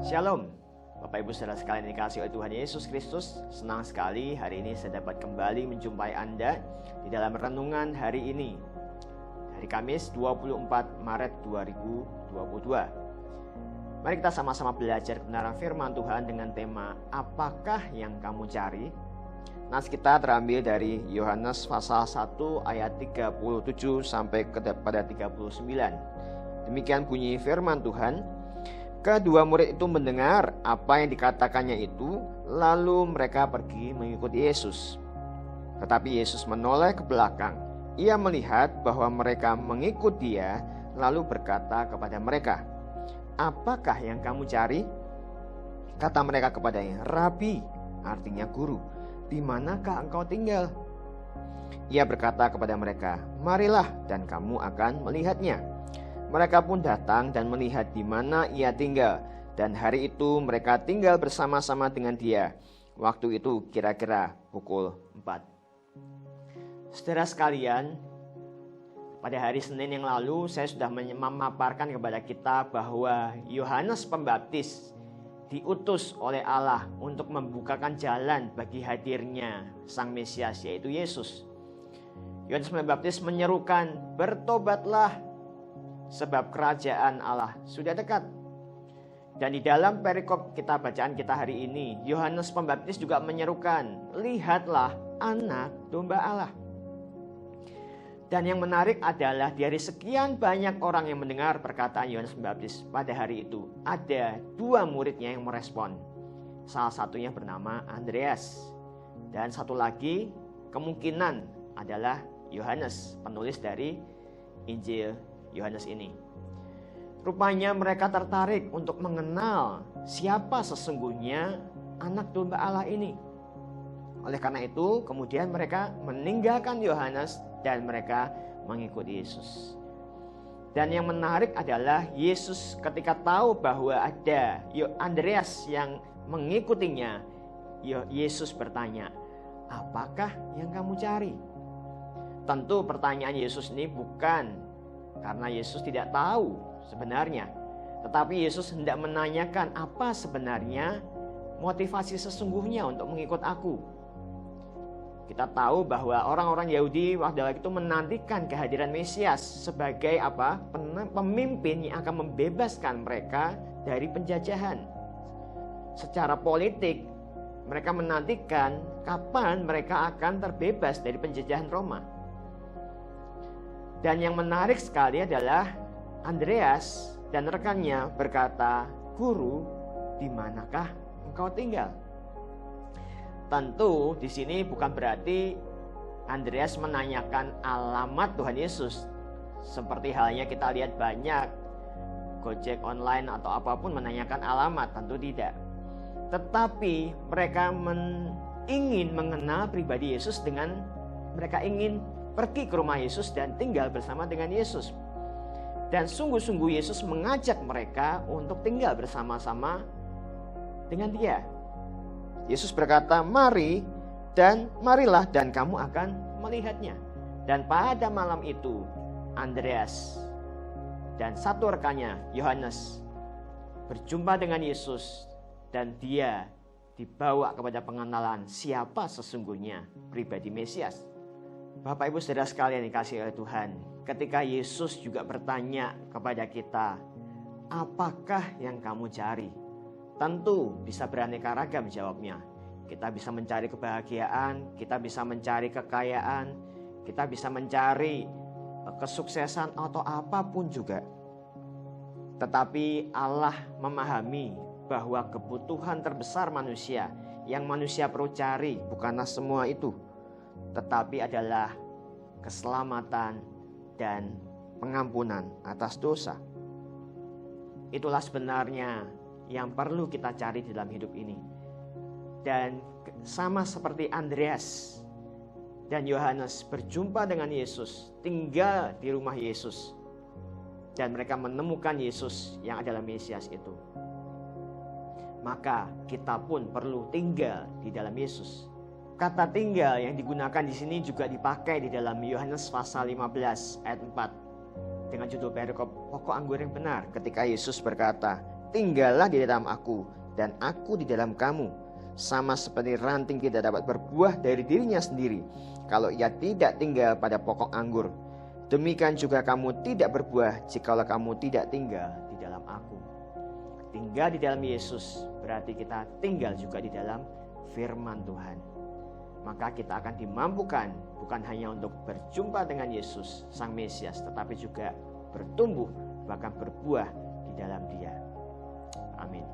Shalom, Bapak Ibu Saudara sekalian dikasihi oleh Tuhan Yesus Kristus. Senang sekali hari ini saya dapat kembali menjumpai Anda di dalam renungan hari ini, hari Kamis 24 Maret 2022. Mari kita sama-sama belajar kebenaran firman Tuhan dengan tema apakah yang kamu cari? Nas kita terambil dari Yohanes pasal 1 ayat 37 sampai kepada 39. Demikian bunyi firman Tuhan. Kedua murid itu mendengar apa yang dikatakannya itu, lalu mereka pergi mengikuti Yesus. Tetapi Yesus menoleh ke belakang. Ia melihat bahwa mereka mengikut Dia, lalu berkata kepada mereka, "Apakah yang kamu cari?" Kata mereka kepadanya, "Rabi," artinya guru, "di manakah engkau tinggal?" Ia berkata kepada mereka, "Marilah dan kamu akan melihatnya." Mereka pun datang dan melihat di mana ia tinggal, dan hari itu mereka tinggal bersama-sama dengan dia. Waktu itu kira-kira pukul 4. Saudara sekalian, pada hari Senin yang lalu saya sudah memaparkan kepada kita bahwa Yohanes Pembaptis diutus oleh Allah untuk membukakan jalan bagi hadirnya Sang Mesias, yaitu Yesus. Yohanes Pembaptis menyerukan, "Bertobatlah, sebab kerajaan Allah sudah dekat." Dan di dalam perikop bacaan kita hari ini, Yohanes Pembaptis juga menyerukan, "Lihatlah anak domba Allah." Dan yang menarik adalah dari sekian banyak orang yang mendengar perkataan Yohanes Pembaptis pada hari itu, ada dua muridnya yang merespon. Salah satunya bernama Andreas, dan satu lagi kemungkinan adalah Yohanes, penulis dari Injil Yohanes ini. Rupanya mereka tertarik untuk mengenal siapa sesungguhnya anak domba Allah ini. Oleh karena itu, kemudian mereka meninggalkan Yohanes dan mereka mengikuti Yesus. Dan yang menarik adalah Yesus ketika tahu bahwa ada Andreas yang mengikutinya, Yesus bertanya, "Apakah yang kamu cari?" Tentu pertanyaan Yesus ini bukan karena Yesus tidak tahu sebenarnya, tetapi Yesus hendak menanyakan apa sebenarnya motivasi sesungguhnya untuk mengikut aku. Kita tahu bahwa orang-orang Yahudi waktu itu menantikan kehadiran Mesias sebagai pemimpin yang akan membebaskan mereka dari penjajahan. Secara politik, mereka menantikan kapan mereka akan terbebas dari penjajahan Roma. Dan yang menarik sekali adalah Andreas dan rekannya berkata, "Guru, di manakah engkau tinggal?" Tentu di sini bukan berarti Andreas menanyakan alamat Tuhan Yesus. Seperti halnya kita lihat banyak Gojek online atau apapun menanyakan alamat, tentu tidak. Tetapi mereka ingin mengenal pribadi Yesus dengan mereka ingin pergi ke rumah Yesus dan tinggal bersama dengan Yesus. Dan sungguh-sungguh Yesus mengajak mereka untuk tinggal bersama-sama dengan Dia. Yesus berkata, marilah dan kamu akan melihatnya." Dan pada malam itu Andreas dan satu rekannya Yohanes berjumpa dengan Yesus, dan dia dibawa kepada pengenalan siapa sesungguhnya pribadi Mesias. Bapak Ibu Saudara sekalian dikasihi oleh Tuhan, ketika Yesus juga bertanya kepada kita, "Apakah yang kamu cari?" Tentu bisa beraneka ragam jawabnya. Kita bisa mencari kebahagiaan, kita bisa mencari kekayaan, kita bisa mencari kesuksesan atau apapun juga. Tetapi Allah memahami bahwa kebutuhan terbesar manusia yang manusia perlu cari bukanlah semua itu, tetapi adalah keselamatan dan pengampunan atas dosa. Itulah sebenarnya yang perlu kita cari di dalam hidup ini. Dan sama seperti Andreas dan Yohanes berjumpa dengan Yesus, tinggal di rumah Yesus, dan mereka menemukan Yesus yang adalah Mesias itu, maka kita pun perlu tinggal di dalam Yesus. Kata tinggal yang digunakan di sini juga dipakai di dalam Yohanes pasal 15 ayat 4 dengan judul perikop pokok anggur yang benar, ketika Yesus berkata, tinggallah di dalam aku dan aku di dalam kamu. Sama seperti ranting tidak dapat berbuah dari dirinya sendiri kalau ia tidak tinggal pada pokok anggur. Demikian juga kamu tidak berbuah jikalau kamu tidak tinggal di dalam aku. Tinggal di dalam Yesus berarti kita tinggal juga di dalam firman Tuhan. Maka kita akan dimampukan bukan hanya untuk berjumpa dengan Yesus Sang Mesias, tetapi juga bertumbuh bahkan berbuah di dalam Dia. Amin.